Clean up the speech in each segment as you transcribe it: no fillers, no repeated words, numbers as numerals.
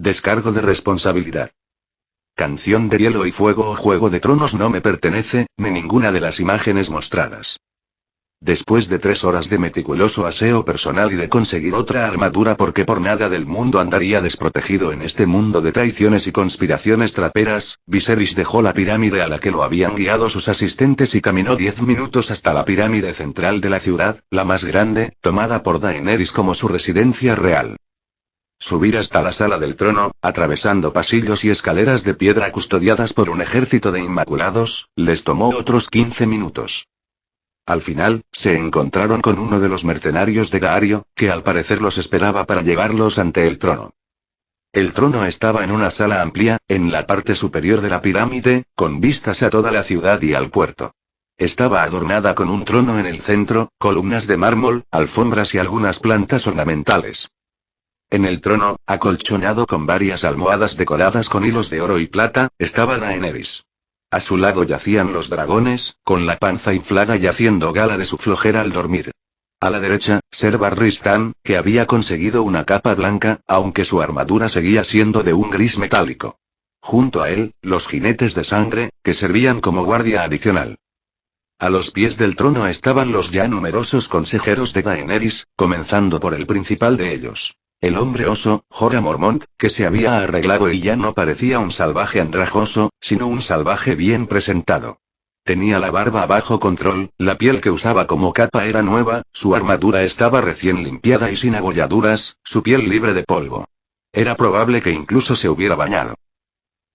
Descargo de responsabilidad. Canción de Hielo y Fuego o Juego de Tronos no me pertenece, ni ninguna de las imágenes mostradas. Después de 3 horas de meticuloso aseo personal y de conseguir otra armadura porque por nada del mundo andaría desprotegido en este mundo de traiciones y conspiraciones traperas, Viserys dejó la pirámide a la que lo habían guiado sus asistentes y caminó 10 minutos hasta la pirámide central de la ciudad, la más grande, tomada por Daenerys como su residencia real. Subir hasta la sala del trono, atravesando pasillos y escaleras de piedra custodiadas por un ejército de inmaculados, les tomó otros 15 minutos. Al final, se encontraron con uno de los mercenarios de Daario, que al parecer los esperaba para llevarlos ante el trono. El trono estaba en una sala amplia, en la parte superior de la pirámide, con vistas a toda la ciudad y al puerto. Estaba adornada con un trono en el centro, columnas de mármol, alfombras y algunas plantas ornamentales. En el trono, acolchonado con varias almohadas decoradas con hilos de oro y plata, estaba Daenerys. A su lado yacían los dragones, con la panza inflada y haciendo gala de su flojera al dormir. A la derecha, Ser Barristan, que había conseguido una capa blanca, aunque su armadura seguía siendo de un gris metálico. Junto a él, los jinetes de sangre, que servían como guardia adicional. A los pies del trono estaban los ya numerosos consejeros de Daenerys, comenzando por el principal de ellos. El hombre oso, Jorah Mormont, que se había arreglado y ya no parecía un salvaje andrajoso, sino un salvaje bien presentado. Tenía la barba bajo control, la piel que usaba como capa era nueva, su armadura estaba recién limpiada y sin abolladuras, su piel libre de polvo. Era probable que incluso se hubiera bañado.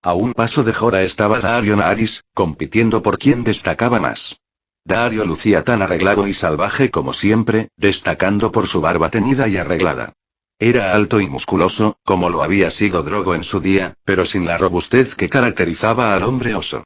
A un paso de Jorah estaba Daario Naharis, compitiendo por quién destacaba más. Daario lucía tan arreglado y salvaje como siempre, destacando por su barba teñida y arreglada. Era alto y musculoso, como lo había sido Drogo en su día, pero sin la robustez que caracterizaba al hombre oso.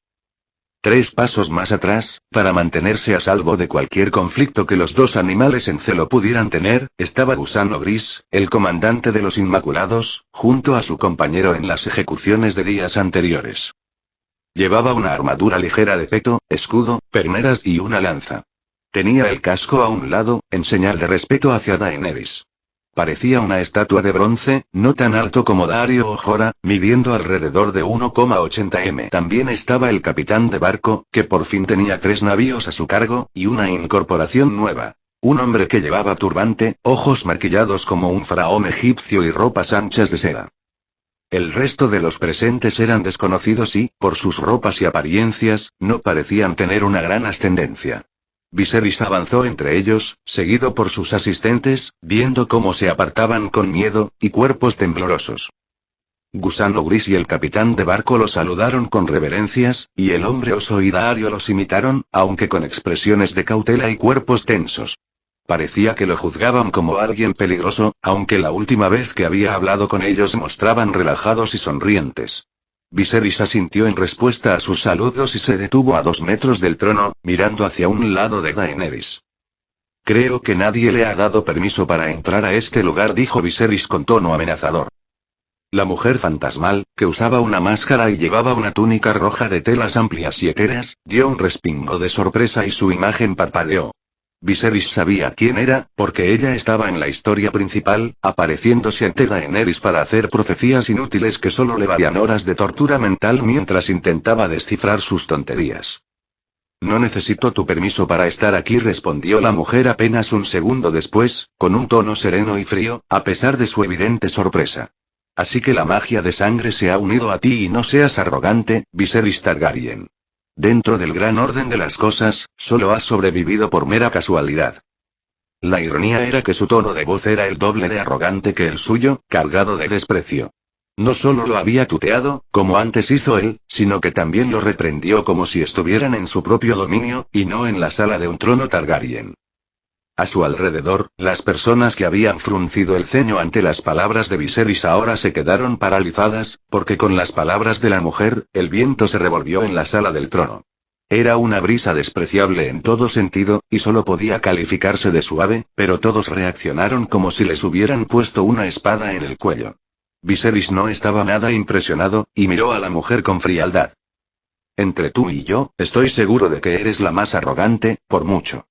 3 pasos más atrás, para mantenerse a salvo de cualquier conflicto que los dos animales en celo pudieran tener, estaba Gusano Gris, el comandante de los Inmaculados, junto a su compañero en las ejecuciones de días anteriores. Llevaba una armadura ligera de peto, escudo, perneras y una lanza. Tenía el casco a un lado, en señal de respeto hacia Daenerys. Parecía una estatua de bronce, no tan alto como Daario o Jorah, midiendo alrededor de 1,80 m. También estaba el capitán de barco, que por fin tenía 3 navíos a su cargo, y una incorporación nueva. Un hombre que llevaba turbante, ojos maquillados como un faraón egipcio y ropas anchas de seda. El resto de los presentes eran desconocidos y, por sus ropas y apariencias, no parecían tener una gran ascendencia. Viserys avanzó entre ellos, seguido por sus asistentes, viendo cómo se apartaban con miedo, y cuerpos temblorosos. Gusano Gris y el capitán de barco lo saludaron con reverencias, y el hombre oso y Daario los imitaron, aunque con expresiones de cautela y cuerpos tensos. Parecía que lo juzgaban como alguien peligroso, aunque la última vez que había hablado con ellos se mostraban relajados y sonrientes. Viserys asintió en respuesta a sus saludos y se detuvo a 2 metros del trono, mirando hacia un lado de Daenerys. Creo que nadie le ha dado permiso para entrar a este lugar, dijo Viserys con tono amenazador. La mujer fantasmal, que usaba una máscara y llevaba una túnica roja de telas amplias y etéreas, dio un respingo de sorpresa y su imagen parpadeó. Viserys sabía quién era, porque ella estaba en la historia principal, apareciéndose ante Daenerys para hacer profecías inútiles que solo le valían horas de tortura mental mientras intentaba descifrar sus tonterías. No necesito tu permiso para estar aquí, respondió la mujer apenas un segundo después, con un tono sereno y frío, a pesar de su evidente sorpresa. Así que la magia de sangre se ha unido a ti y no seas arrogante, Viserys Targaryen. Dentro del gran orden de las cosas, solo has sobrevivido por mera casualidad. La ironía era que su tono de voz era el doble de arrogante que el suyo, cargado de desprecio. No solo lo había tuteado, como antes hizo él, sino que también lo reprendió como si estuvieran en su propio dominio, y no en la sala de un trono Targaryen. A su alrededor, las personas que habían fruncido el ceño ante las palabras de Viserys ahora se quedaron paralizadas, porque con las palabras de la mujer, el viento se revolvió en la sala del trono. Era una brisa despreciable en todo sentido, y solo podía calificarse de suave, pero todos reaccionaron como si les hubieran puesto una espada en el cuello. Viserys no estaba nada impresionado, y miró a la mujer con frialdad. Entre tú y yo, estoy seguro de que eres la más arrogante, por mucho.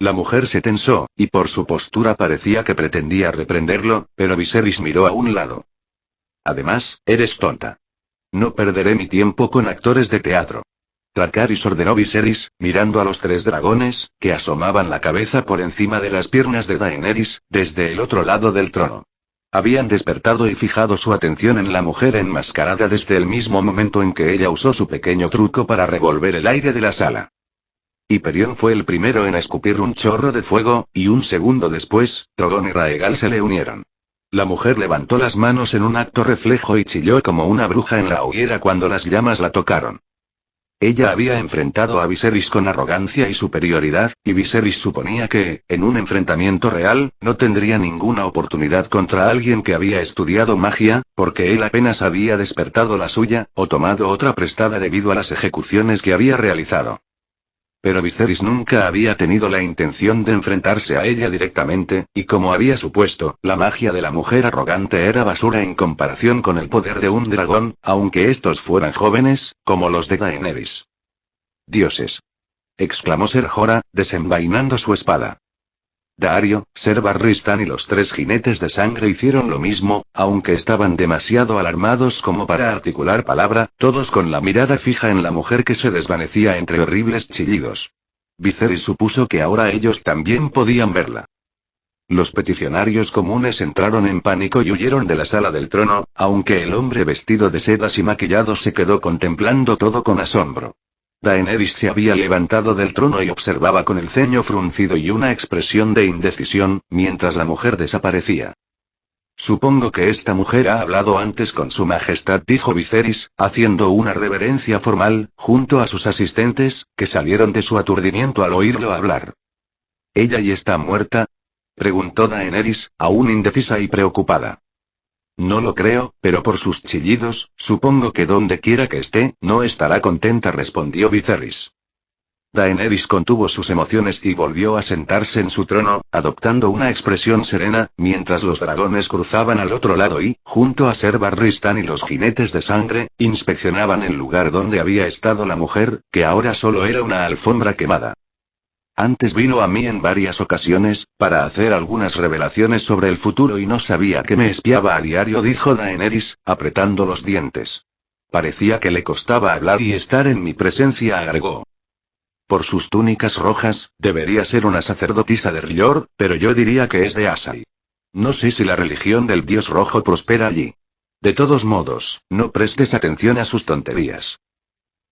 La mujer se tensó, y por su postura parecía que pretendía reprenderlo, pero Viserys miró a un lado. Además, eres tonta. No perderé mi tiempo con actores de teatro. Dracarys, ordenó Viserys, mirando a los tres dragones, que asomaban la cabeza por encima de las piernas de Daenerys, desde el otro lado del trono. Habían despertado y fijado su atención en la mujer enmascarada desde el mismo momento en que ella usó su pequeño truco para revolver el aire de la sala. Hyperion fue el primero en escupir un chorro de fuego, y un segundo después, Drogon y Raegal se le unieron. La mujer levantó las manos en un acto reflejo y chilló como una bruja en la hoguera cuando las llamas la tocaron. Ella había enfrentado a Viserys con arrogancia y superioridad, y Viserys suponía que, en un enfrentamiento real, no tendría ninguna oportunidad contra alguien que había estudiado magia, porque él apenas había despertado la suya, o tomado otra prestada debido a las ejecuciones que había realizado. Pero Viserys nunca había tenido la intención de enfrentarse a ella directamente, y como había supuesto, la magia de la mujer arrogante era basura en comparación con el poder de un dragón, aunque estos fueran jóvenes, como los de Daenerys. «¡Dioses!», exclamó Ser Jorah, desenvainando su espada. Daario, Ser Barristan y los tres jinetes de sangre hicieron lo mismo, aunque estaban demasiado alarmados como para articular palabra, todos con la mirada fija en la mujer que se desvanecía entre horribles chillidos. Viserys supuso que ahora ellos también podían verla. Los peticionarios comunes entraron en pánico y huyeron de la sala del trono, aunque el hombre vestido de sedas y maquillado se quedó contemplando todo con asombro. Daenerys se había levantado del trono y observaba con el ceño fruncido y una expresión de indecisión, mientras la mujer desaparecía. «Supongo que esta mujer ha hablado antes con su majestad», dijo Viserys, haciendo una reverencia formal, junto a sus asistentes, que salieron de su aturdimiento al oírlo hablar. «¿Ella ya está muerta?», preguntó Daenerys, aún indecisa y preocupada. «No lo creo, pero por sus chillidos, supongo que donde quiera que esté, no estará contenta», respondió Viserys. Daenerys contuvo sus emociones y volvió a sentarse en su trono, adoptando una expresión serena, mientras los dragones cruzaban al otro lado y, junto a Ser Barristan y los jinetes de sangre, inspeccionaban el lugar donde había estado la mujer, que ahora solo era una alfombra quemada. «Antes vino a mí en varias ocasiones, para hacer algunas revelaciones sobre el futuro y no sabía que me espiaba a diario», dijo Daenerys, apretando los dientes. «Parecía que le costaba hablar y estar en mi presencia», agregó. «Por sus túnicas rojas, debería ser una sacerdotisa de R'hllor, pero yo diría que es de Asai. No sé si la religión del dios rojo prospera allí. De todos modos, no prestes atención a sus tonterías.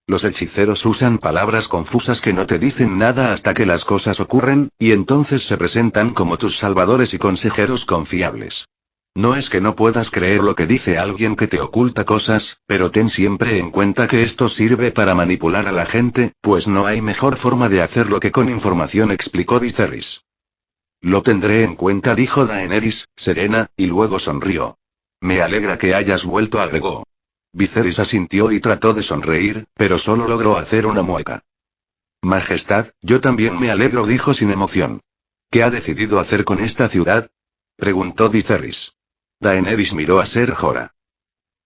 Los hechiceros usan palabras confusas que no te dicen nada hasta que las cosas ocurren, y entonces se presentan como tus salvadores y consejeros confiables. No es que no puedas creer lo que dice alguien que te oculta cosas, pero ten siempre en cuenta que esto sirve para manipular a la gente, pues no hay mejor forma de hacerlo que con información», explicó Viserys. «Lo tendré en cuenta», dijo Daenerys, serena, y luego sonrió. «Me alegra que hayas vuelto», agregó. Viserys asintió y trató de sonreír, pero solo logró hacer una mueca. «Majestad, yo también me alegro», dijo sin emoción. «¿Qué ha decidido hacer con esta ciudad?», preguntó Viserys. Daenerys miró a Ser Jorah.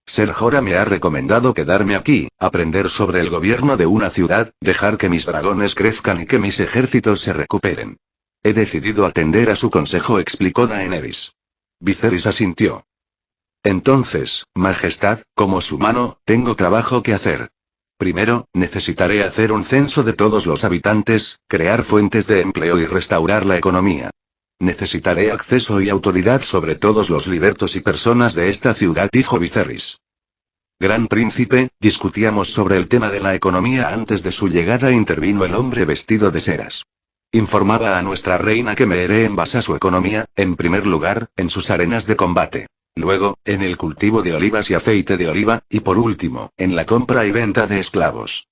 «Ser Jorah me ha recomendado quedarme aquí, aprender sobre el gobierno de una ciudad, dejar que mis dragones crezcan y que mis ejércitos se recuperen. He decidido atender a su consejo», explicó Daenerys. Viserys asintió. «Entonces, Majestad, como su mano, tengo trabajo que hacer. Primero, necesitaré hacer un censo de todos los habitantes, crear fuentes de empleo y restaurar la economía. Necesitaré acceso y autoridad sobre todos los libertos y personas de esta ciudad», dijo Viserys. «Gran príncipe, discutíamos sobre el tema de la economía antes de su llegada», intervino el hombre vestido de sedas. «Informaba a nuestra reina que Meereen basa su economía, en primer lugar, en sus arenas de combate. Luego, en el cultivo de olivas y aceite de oliva, y por último, en la compra y venta de esclavos».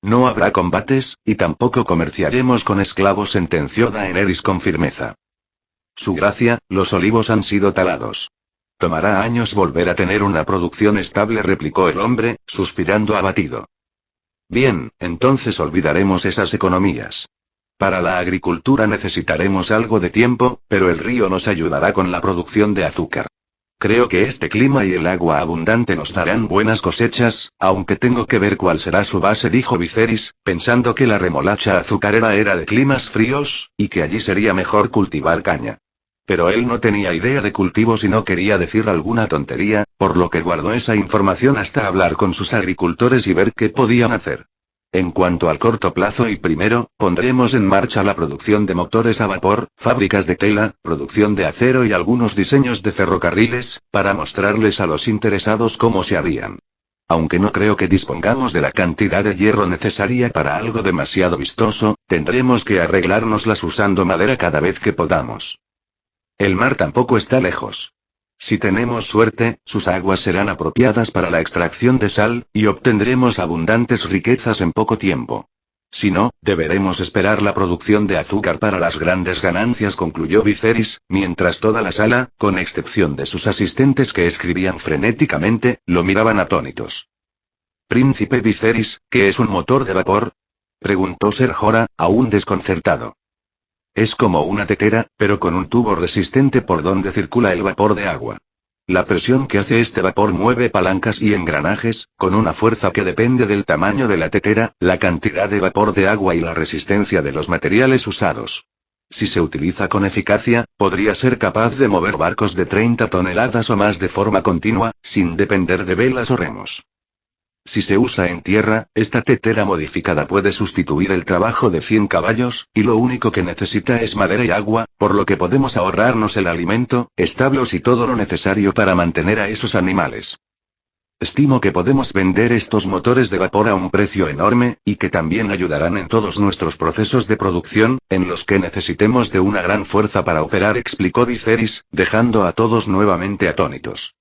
«No habrá combates, y tampoco comerciaremos con esclavos», sentenció Daenerys con firmeza. «Su gracia, los olivos han sido talados. Tomará años volver a tener una producción estable», replicó el hombre, suspirando abatido. «Bien, entonces olvidaremos esas economías. Para la agricultura necesitaremos algo de tiempo, pero el río nos ayudará con la producción de azúcar. Creo que este clima y el agua abundante nos darán buenas cosechas, aunque tengo que ver cuál será su base», dijo Viserys, pensando que la remolacha azucarera era de climas fríos, y que allí sería mejor cultivar caña. Pero él no tenía idea de cultivos y no quería decir alguna tontería, por lo que guardó esa información hasta hablar con sus agricultores y ver qué podían hacer. En cuanto al corto plazo y primero, pondremos en marcha la producción de motores a vapor, fábricas de tela, producción de acero y algunos diseños de ferrocarriles, para mostrarles a los interesados cómo se harían. Aunque no creo que dispongamos de la cantidad de hierro necesaria para algo demasiado vistoso, tendremos que arreglárnoslas usando madera cada vez que podamos. El mar tampoco está lejos. Si tenemos suerte, sus aguas serán apropiadas para la extracción de sal, y obtendremos abundantes riquezas en poco tiempo. Si no, deberemos esperar la producción de azúcar para las grandes ganancias, concluyó Viserys, mientras toda la sala, con excepción de sus asistentes que escribían frenéticamente, lo miraban atónitos. Príncipe Viserys, ¿qué es un motor de vapor?, preguntó Ser Jorah, aún desconcertado. Es como una tetera, pero con un tubo resistente por donde circula el vapor de agua. La presión que hace este vapor mueve palancas y engranajes, con una fuerza que depende del tamaño de la tetera, la cantidad de vapor de agua y la resistencia de los materiales usados. Si se utiliza con eficacia, podría ser capaz de mover barcos de 30 toneladas o más de forma continua, sin depender de velas o remos. Si se usa en tierra, esta tetera modificada puede sustituir el trabajo de 100 caballos, y lo único que necesita es madera y agua, por lo que podemos ahorrarnos el alimento, establos y todo lo necesario para mantener a esos animales. Estimo que podemos vender estos motores de vapor a un precio enorme, y que también ayudarán en todos nuestros procesos de producción, en los que necesitemos de una gran fuerza para operar, explicó Viserys, dejando a todos nuevamente atónitos.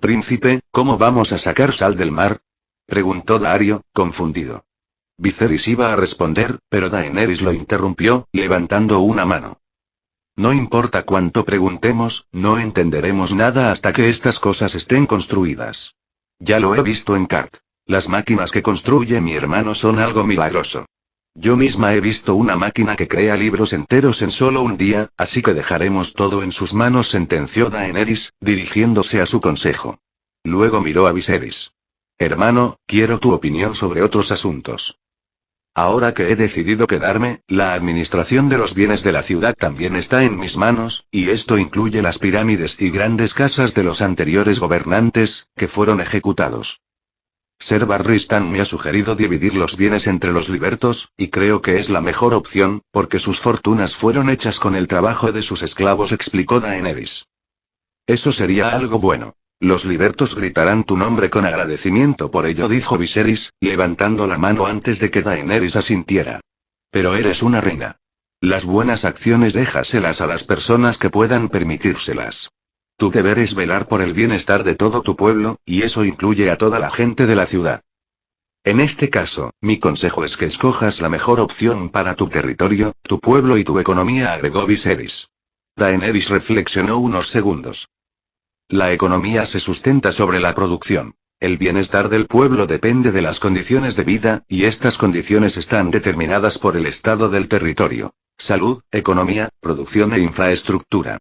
Príncipe, ¿cómo vamos a sacar sal del mar?, preguntó Daario, confundido. Viserys iba a responder, pero Daenerys lo interrumpió, levantando una mano. No importa cuánto preguntemos, no entenderemos nada hasta que estas cosas estén construidas. Ya lo he visto en Cart. Las máquinas que construye mi hermano son algo milagroso. Yo misma he visto una máquina que crea libros enteros en solo un día, así que dejaremos todo en sus manos, sentenció Daenerys, dirigiéndose a su consejo. Luego miró a Viserys. Hermano, quiero tu opinión sobre otros asuntos. Ahora que he decidido quedarme, la administración de los bienes de la ciudad también está en mis manos, y esto incluye las pirámides y grandes casas de los anteriores gobernantes, que fueron ejecutados. Ser Barristan me ha sugerido dividir los bienes entre los libertos, y creo que es la mejor opción, porque sus fortunas fueron hechas con el trabajo de sus esclavos, explicó Daenerys. Eso sería algo bueno. Los libertos gritarán tu nombre con agradecimiento por ello, dijo Viserys, levantando la mano antes de que Daenerys asintiera. Pero eres una reina. Las buenas acciones déjaselas a las personas que puedan permitírselas. Tu deber es velar por el bienestar de todo tu pueblo, y eso incluye a toda la gente de la ciudad. En este caso, mi consejo es que escojas la mejor opción para tu territorio, tu pueblo y tu economía, agregó Viserys. Daenerys reflexionó unos segundos. La economía se sustenta sobre la producción. El bienestar del pueblo depende de las condiciones de vida, y estas condiciones están determinadas por el estado del territorio. Salud, economía, producción e infraestructura.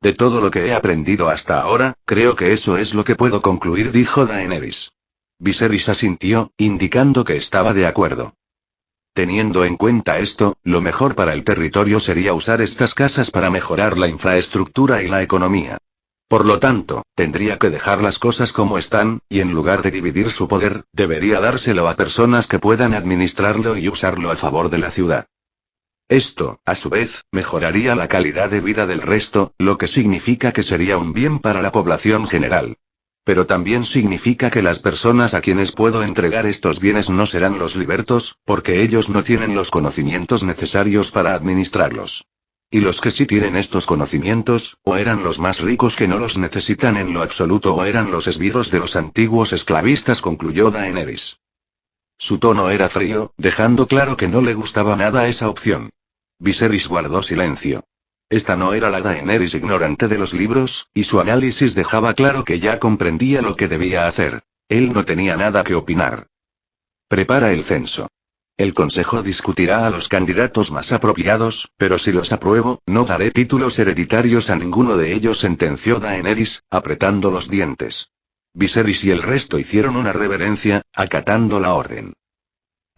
De todo lo que he aprendido hasta ahora, creo que eso es lo que puedo concluir, dijo Daenerys. Viserys asintió, indicando que estaba de acuerdo. Teniendo en cuenta esto, lo mejor para el territorio sería usar estas casas para mejorar la infraestructura y la economía. Por lo tanto, tendría que dejar las cosas como están, y en lugar de dividir su poder, debería dárselo a personas que puedan administrarlo y usarlo a favor de la ciudad. Esto, a su vez, mejoraría la calidad de vida del resto, lo que significa que sería un bien para la población general. Pero también significa que las personas a quienes puedo entregar estos bienes no serán los libertos, porque ellos no tienen los conocimientos necesarios para administrarlos. Y los que sí tienen estos conocimientos, o eran los más ricos que no los necesitan en lo absoluto, o eran los esbirros de los antiguos esclavistas, concluyó Daenerys. Su tono era frío, dejando claro que no le gustaba nada esa opción. Viserys guardó silencio. Esta no era la Daenerys ignorante de los libros, y su análisis dejaba claro que ya comprendía lo que debía hacer. Él no tenía nada que opinar. Prepara el censo. El consejo discutirá a los candidatos más apropiados, pero si los apruebo, no daré títulos hereditarios a ninguno de ellos, sentenció Daenerys, apretando los dientes. Viserys y el resto hicieron una reverencia, acatando la orden.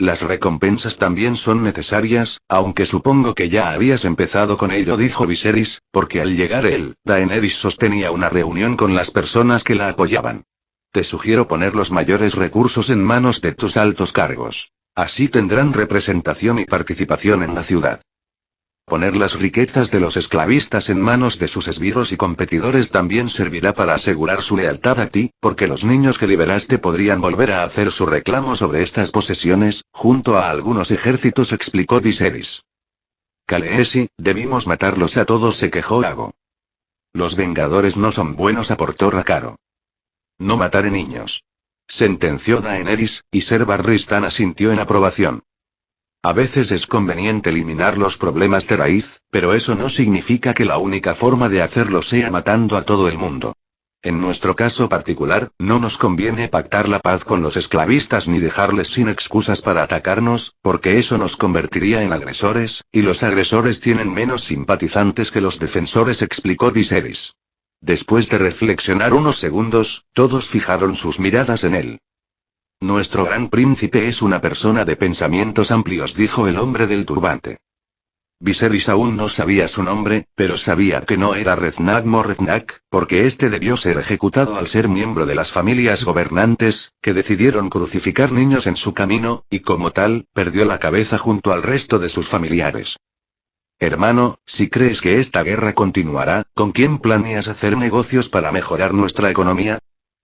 Las recompensas también son necesarias, aunque supongo que ya habías empezado con ello, dijo Viserys, porque al llegar él, Daenerys sostenía una reunión con las personas que la apoyaban. Te sugiero poner los mayores recursos en manos de tus altos cargos. Así tendrán representación y participación en la ciudad. Poner las riquezas de los esclavistas en manos de sus esbirros y competidores también servirá para asegurar su lealtad a ti, porque los niños que liberaste podrían volver a hacer su reclamo sobre estas posesiones, junto a algunos ejércitos, explicó Viserys. Khaleesi, debimos matarlos a todos, se quejó Ago. Los Vengadores no son buenos, aportó Rakaro. No mataré niños. Sentenció Daenerys, y Ser Barristan asintió en aprobación. A veces es conveniente eliminar los problemas de raíz, pero eso no significa que la única forma de hacerlo sea matando a todo el mundo. En nuestro caso particular, no nos conviene pactar la paz con los esclavistas ni dejarles sin excusas para atacarnos, porque eso nos convertiría en agresores, y los agresores tienen menos simpatizantes que los defensores, explicó Viserys. Después de reflexionar unos segundos, todos fijaron sus miradas en él. Nuestro gran príncipe es una persona de pensamientos amplios, dijo el hombre del turbante. Viserys aún no sabía su nombre, pero sabía que no era Reznag Morreznag, porque este debió ser ejecutado al ser miembro de las familias gobernantes, que decidieron crucificar niños en su camino, y como tal, perdió la cabeza junto al resto de sus familiares. Hermano, si crees que esta guerra continuará, ¿con quién planeas hacer negocios para mejorar nuestra economía?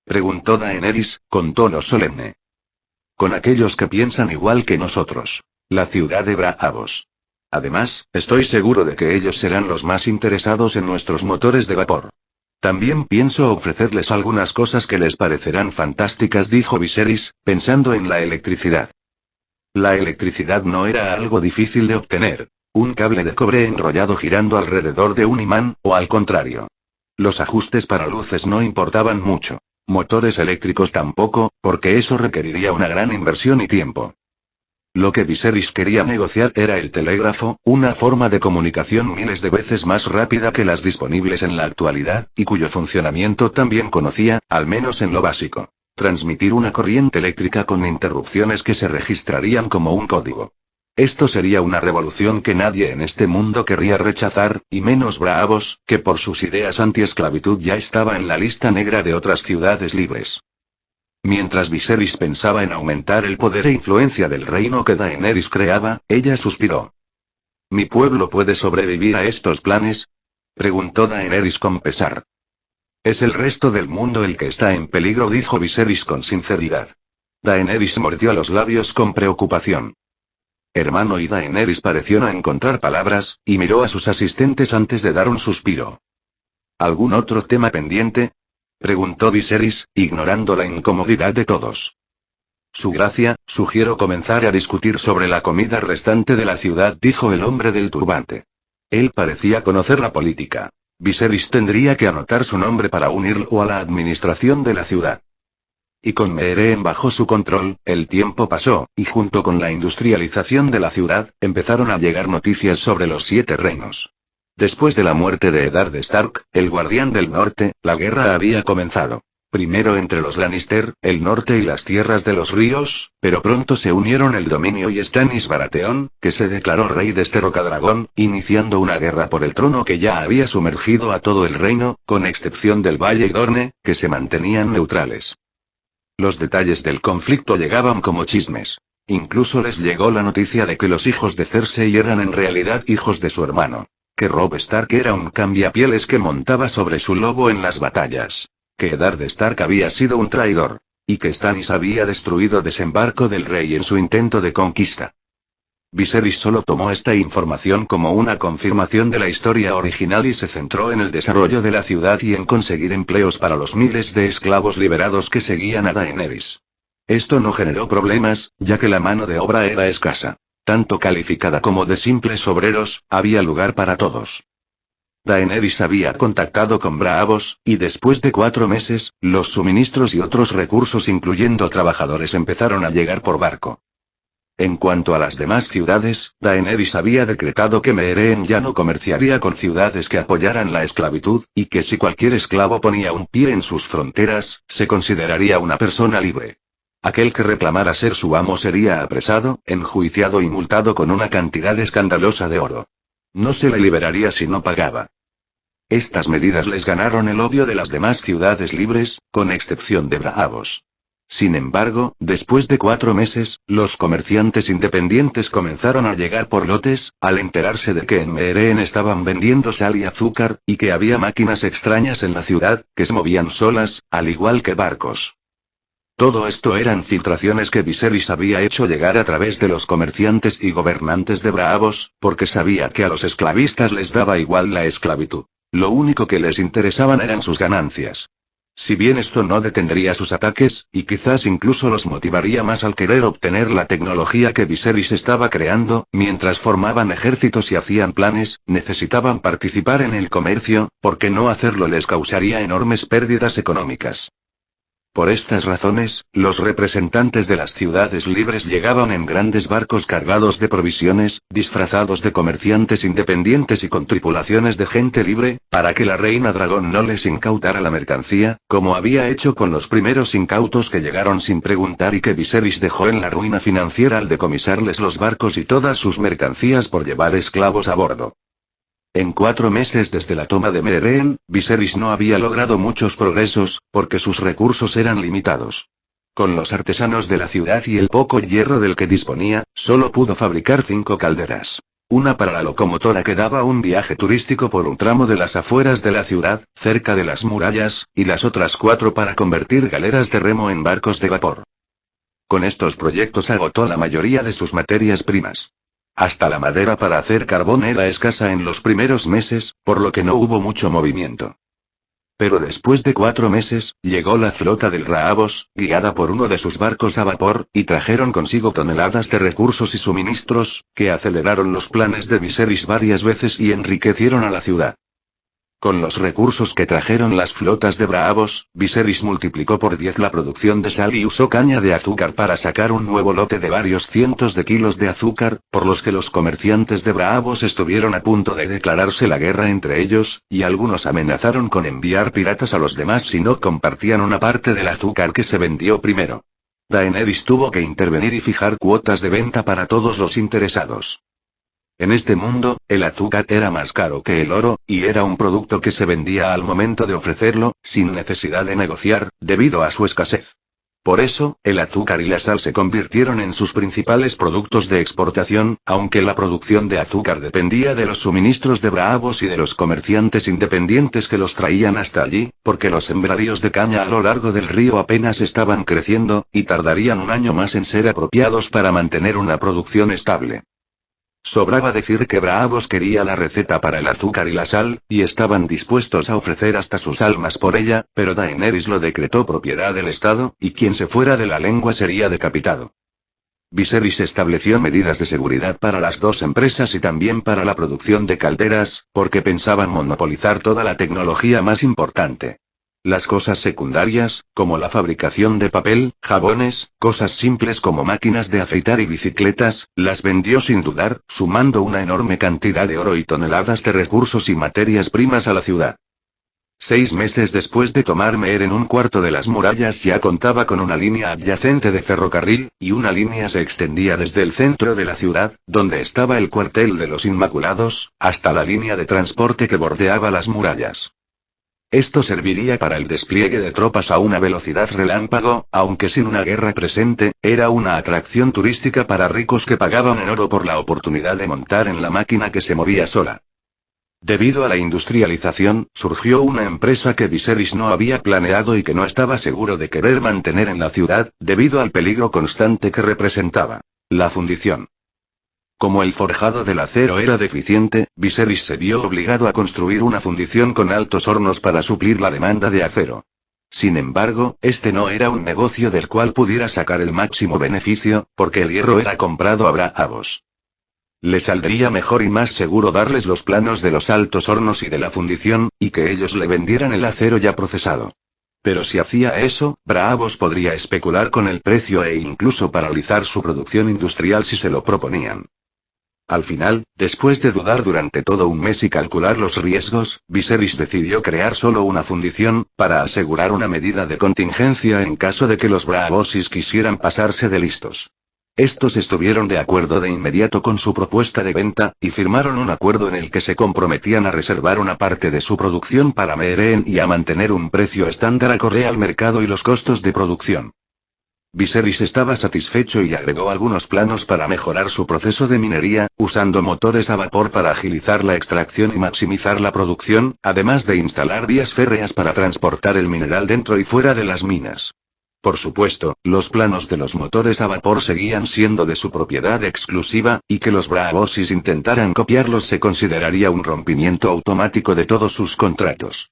Preguntó Daenerys, con tono solemne. Con aquellos que piensan igual que nosotros. La ciudad de Braavos. Además, estoy seguro de que ellos serán los más interesados en nuestros motores de vapor. También pienso ofrecerles algunas cosas que les parecerán fantásticas, dijo Viserys, pensando en la electricidad. La electricidad no era algo difícil de obtener. Un cable de cobre enrollado girando alrededor de un imán, o al contrario. Los ajustes para luces no importaban mucho. Motores eléctricos tampoco, porque eso requeriría una gran inversión y tiempo. Lo que Viserys quería negociar era el telégrafo, una forma de comunicación miles de veces más rápida que las disponibles en la actualidad, y cuyo funcionamiento también conocía, al menos en lo básico. Transmitir una corriente eléctrica con interrupciones que se registrarían como un código. Esto sería una revolución que nadie en este mundo querría rechazar, y menos Braavos, que por sus ideas anti-esclavitud ya estaba en la lista negra de otras ciudades libres. Mientras Viserys pensaba en aumentar el poder e influencia del reino que Daenerys creaba, ella suspiró. ¿Mi pueblo puede sobrevivir a estos planes? Preguntó Daenerys con pesar. Es el resto del mundo el que está en peligro, dijo Viserys con sinceridad. Daenerys mordió los labios con preocupación. Hermano, y Daenerys pareció no encontrar palabras, y miró a sus asistentes antes de dar un suspiro. ¿Algún otro tema pendiente? Preguntó Viserys, ignorando la incomodidad de todos. Su gracia, sugiero comenzar a discutir sobre la comida restante de la ciudad, dijo el hombre del turbante. Él parecía conocer la política. Viserys tendría que anotar su nombre para unirlo a la administración de la ciudad. Y con Meereen bajo su control, el tiempo pasó, y junto con la industrialización de la ciudad, empezaron a llegar noticias sobre los 7 reinos. Después de la muerte de Eddard Stark, el Guardián del Norte, la guerra había comenzado. Primero entre los Lannister, el norte y las tierras de los ríos, pero pronto se unieron el Dominio y Stannis Baratheon, que se declaró rey de este Rocadragón, iniciando una guerra por el trono que ya había sumergido a todo el reino, con excepción del Valle y Dorne, que se mantenían neutrales. Los detalles del conflicto llegaban como chismes. Incluso les llegó la noticia de que los hijos de Cersei eran en realidad hijos de su hermano. Que Robb Stark era un cambiapieles que montaba sobre su lobo en las batallas. Que Eddard Stark había sido un traidor. Y que Stannis había destruido desembarco del rey en su intento de conquista. Viserys solo tomó esta información como una confirmación de la historia original y se centró en el desarrollo de la ciudad y en conseguir empleos para los miles de esclavos liberados que seguían a Daenerys. Esto no generó problemas, ya que la mano de obra era escasa. Tanto calificada como de simples obreros, había lugar para todos. Daenerys había contactado con Braavos, y después de 4 meses, los suministros y otros recursos incluyendo trabajadores empezaron a llegar por barco. En cuanto a las demás ciudades, Daenerys había decretado que Meereen ya no comerciaría con ciudades que apoyaran la esclavitud, y que si cualquier esclavo ponía un pie en sus fronteras, se consideraría una persona libre. Aquel que reclamara ser su amo sería apresado, enjuiciado y multado con una cantidad escandalosa de oro. No se le liberaría si no pagaba. Estas medidas les ganaron el odio de las demás ciudades libres, con excepción de Braavos. Sin embargo, después de 4 meses, los comerciantes independientes comenzaron a llegar por lotes, al enterarse de que en Meheren estaban vendiendo sal y azúcar, y que había máquinas extrañas en la ciudad, que se movían solas, al igual que barcos. Todo esto eran filtraciones que Viserys había hecho llegar a través de los comerciantes y gobernantes de Braavos, porque sabía que a los esclavistas les daba igual la esclavitud. Lo único que les interesaban eran sus ganancias. Si bien esto no detendría sus ataques, y quizás incluso los motivaría más al querer obtener la tecnología que Viserys estaba creando, mientras formaban ejércitos y hacían planes, necesitaban participar en el comercio, porque no hacerlo les causaría enormes pérdidas económicas. Por estas razones, los representantes de las ciudades libres llegaban en grandes barcos cargados de provisiones, disfrazados de comerciantes independientes y con tripulaciones de gente libre, para que la reina dragón no les incautara la mercancía, como había hecho con los primeros incautos que llegaron sin preguntar y que Viserys dejó en la ruina financiera al decomisarles los barcos y todas sus mercancías por llevar esclavos a bordo. En 4 meses desde la toma de Meheren, Viserys no había logrado muchos progresos, porque sus recursos eran limitados. Con los artesanos de la ciudad y el poco hierro del que disponía, solo pudo fabricar 5 calderas. Una para la locomotora que daba un viaje turístico por un tramo de las afueras de la ciudad, cerca de las murallas, y las otras 4 para convertir galeras de remo en barcos de vapor. Con estos proyectos agotó la mayoría de sus materias primas. Hasta la madera para hacer carbón era escasa en los primeros meses, por lo que no hubo mucho movimiento. Pero después de 4 meses, llegó la flota del Braavos, guiada por uno de sus barcos a vapor, y trajeron consigo toneladas de recursos y suministros, que aceleraron los planes de Viserys varias veces y enriquecieron a la ciudad. Con los recursos que trajeron las flotas de Braavos, Viserys multiplicó por 10 la producción de sal y usó caña de azúcar para sacar un nuevo lote de varios cientos de kilos de azúcar, por los que los comerciantes de Braavos estuvieron a punto de declararse la guerra entre ellos, y algunos amenazaron con enviar piratas a los demás si no compartían una parte del azúcar que se vendió primero. Daenerys tuvo que intervenir y fijar cuotas de venta para todos los interesados. En este mundo, el azúcar era más caro que el oro, y era un producto que se vendía al momento de ofrecerlo, sin necesidad de negociar, debido a su escasez. Por eso, el azúcar y la sal se convirtieron en sus principales productos de exportación, aunque la producción de azúcar dependía de los suministros de Braavos y de los comerciantes independientes que los traían hasta allí, porque los sembradíos de caña a lo largo del río apenas estaban creciendo, y tardarían un año más en ser apropiados para mantener una producción estable. Sobraba decir que Braavos quería la receta para el azúcar y la sal, y estaban dispuestos a ofrecer hasta sus almas por ella, pero Daenerys lo decretó propiedad del Estado, y quien se fuera de la lengua sería decapitado. Viserys estableció medidas de seguridad para las 2 empresas y también para la producción de calderas, porque pensaban monopolizar toda la tecnología más importante. Las cosas secundarias, como la fabricación de papel, jabones, cosas simples como máquinas de afeitar y bicicletas, las vendió sin dudar, sumando una enorme cantidad de oro y toneladas de recursos y materias primas a la ciudad. 6 meses después de tomar Meheren, un cuarto de las murallas ya contaba con una línea adyacente de ferrocarril, y una línea se extendía desde el centro de la ciudad, donde estaba el cuartel de los Inmaculados, hasta la línea de transporte que bordeaba las murallas. Esto serviría para el despliegue de tropas a una velocidad relámpago, aunque sin una guerra presente, era una atracción turística para ricos que pagaban en oro por la oportunidad de montar en la máquina que se movía sola. Debido a la industrialización, surgió una empresa que Viserys no había planeado y que no estaba seguro de querer mantener en la ciudad, debido al peligro constante que representaba: la fundición. Como el forjado del acero era deficiente, Viserys se vio obligado a construir una fundición con altos hornos para suplir la demanda de acero. Sin embargo, este no era un negocio del cual pudiera sacar el máximo beneficio, porque el hierro era comprado a Braavos. Le saldría mejor y más seguro darles los planos de los altos hornos y de la fundición, y que ellos le vendieran el acero ya procesado. Pero si hacía eso, Braavos podría especular con el precio e incluso paralizar su producción industrial si se lo proponían. Al final, después de dudar durante todo un mes y calcular los riesgos, Viserys decidió crear solo una fundición, para asegurar una medida de contingencia en caso de que los Braavosis quisieran pasarse de listos. Estos estuvieron de acuerdo de inmediato con su propuesta de venta, y firmaron un acuerdo en el que se comprometían a reservar una parte de su producción para Meereen y a mantener un precio estándar acorde al mercado y los costos de producción. Viserys estaba satisfecho y agregó algunos planos para mejorar su proceso de minería, usando motores a vapor para agilizar la extracción y maximizar la producción, además de instalar vías férreas para transportar el mineral dentro y fuera de las minas. Por supuesto, los planos de los motores a vapor seguían siendo de su propiedad exclusiva, y que los Braavosis intentaran copiarlos se consideraría un rompimiento automático de todos sus contratos.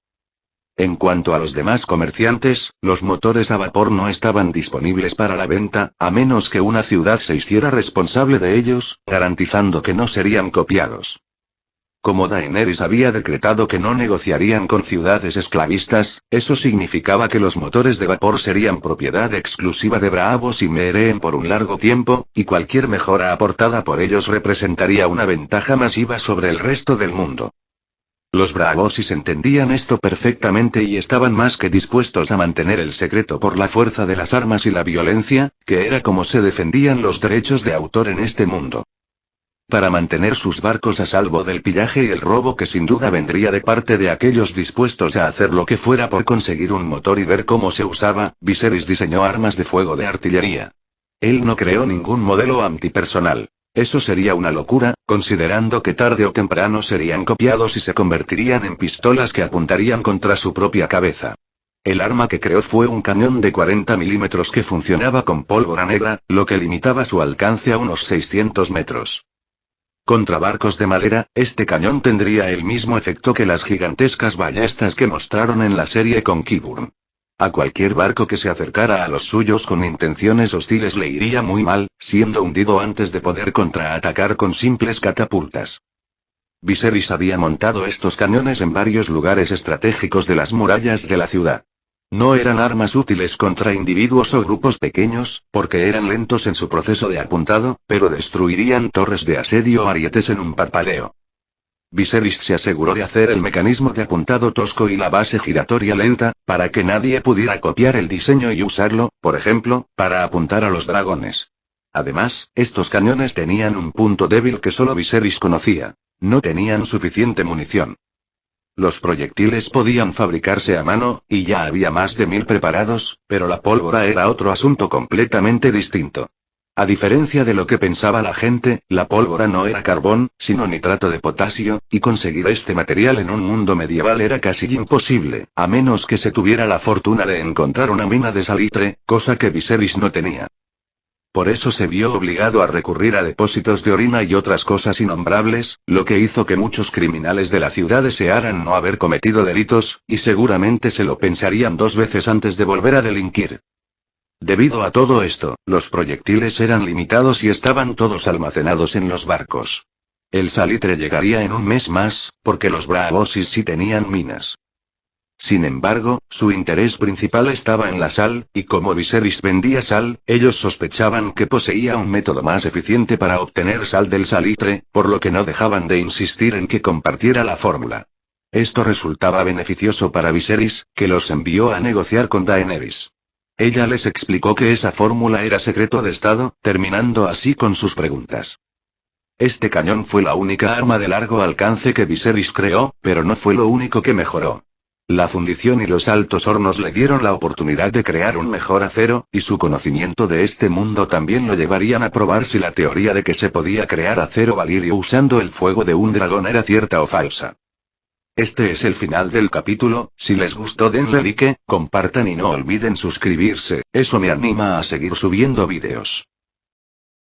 En cuanto a los demás comerciantes, los motores a vapor no estaban disponibles para la venta, a menos que una ciudad se hiciera responsable de ellos, garantizando que no serían copiados. Como Daenerys había decretado que no negociarían con ciudades esclavistas, eso significaba que los motores de vapor serían propiedad exclusiva de Braavos y Meereen por un largo tiempo, y cualquier mejora aportada por ellos representaría una ventaja masiva sobre el resto del mundo. Los Braavosis entendían esto perfectamente y estaban más que dispuestos a mantener el secreto por la fuerza de las armas y la violencia, que era como se defendían los derechos de autor en este mundo. Para mantener sus barcos a salvo del pillaje y el robo que sin duda vendría de parte de aquellos dispuestos a hacer lo que fuera por conseguir un motor y ver cómo se usaba, Viserys diseñó armas de fuego de artillería. Él no creó ningún modelo antipersonal. Eso sería una locura, considerando que tarde o temprano serían copiados y se convertirían en pistolas que apuntarían contra su propia cabeza. El arma que creó fue un cañón de 40 milímetros que funcionaba con pólvora negra, lo que limitaba su alcance a unos 600 metros. Contra barcos de madera, este cañón tendría el mismo efecto que las gigantescas ballestas que mostraron en la serie con Qyburn. A cualquier barco que se acercara a los suyos con intenciones hostiles le iría muy mal, siendo hundido antes de poder contraatacar con simples catapultas. Viserys había montado estos cañones en varios lugares estratégicos de las murallas de la ciudad. No eran armas útiles contra individuos o grupos pequeños, porque eran lentos en su proceso de apuntado, pero destruirían torres de asedio o arietes en un parpadeo. Viserys se aseguró de hacer el mecanismo de apuntado tosco y la base giratoria lenta, para que nadie pudiera copiar el diseño y usarlo, por ejemplo, para apuntar a los dragones. Además, estos cañones tenían un punto débil que solo Viserys conocía: no tenían suficiente munición. Los proyectiles podían fabricarse a mano, y ya había más de 1000 preparados, pero la pólvora era otro asunto completamente distinto. A diferencia de lo que pensaba la gente, la pólvora no era carbón, sino nitrato de potasio, y conseguir este material en un mundo medieval era casi imposible, a menos que se tuviera la fortuna de encontrar una mina de salitre, cosa que Viserys no tenía. Por eso se vio obligado a recurrir a depósitos de orina y otras cosas innombrables, lo que hizo que muchos criminales de la ciudad desearan no haber cometido delitos, y seguramente se lo pensarían 2 veces antes de volver a delinquir. Debido a todo esto, los proyectiles eran limitados y estaban todos almacenados en los barcos. El salitre llegaría en un mes más, porque los Braavosis sí tenían minas. Sin embargo, su interés principal estaba en la sal, y como Viserys vendía sal, ellos sospechaban que poseía un método más eficiente para obtener sal del salitre, por lo que no dejaban de insistir en que compartiera la fórmula. Esto resultaba beneficioso para Viserys, que los envió a negociar con Daenerys. Ella les explicó que esa fórmula era secreto de Estado, terminando así con sus preguntas. Este cañón fue la única arma de largo alcance que Viserys creó, pero no fue lo único que mejoró. La fundición y los altos hornos le dieron la oportunidad de crear un mejor acero, y su conocimiento de este mundo también lo llevarían a probar si la teoría de que se podía crear acero valirio usando el fuego de un dragón era cierta o falsa. Este es el final del capítulo. Si les gustó denle like, compartan y no olviden suscribirse, eso me anima a seguir subiendo vídeos.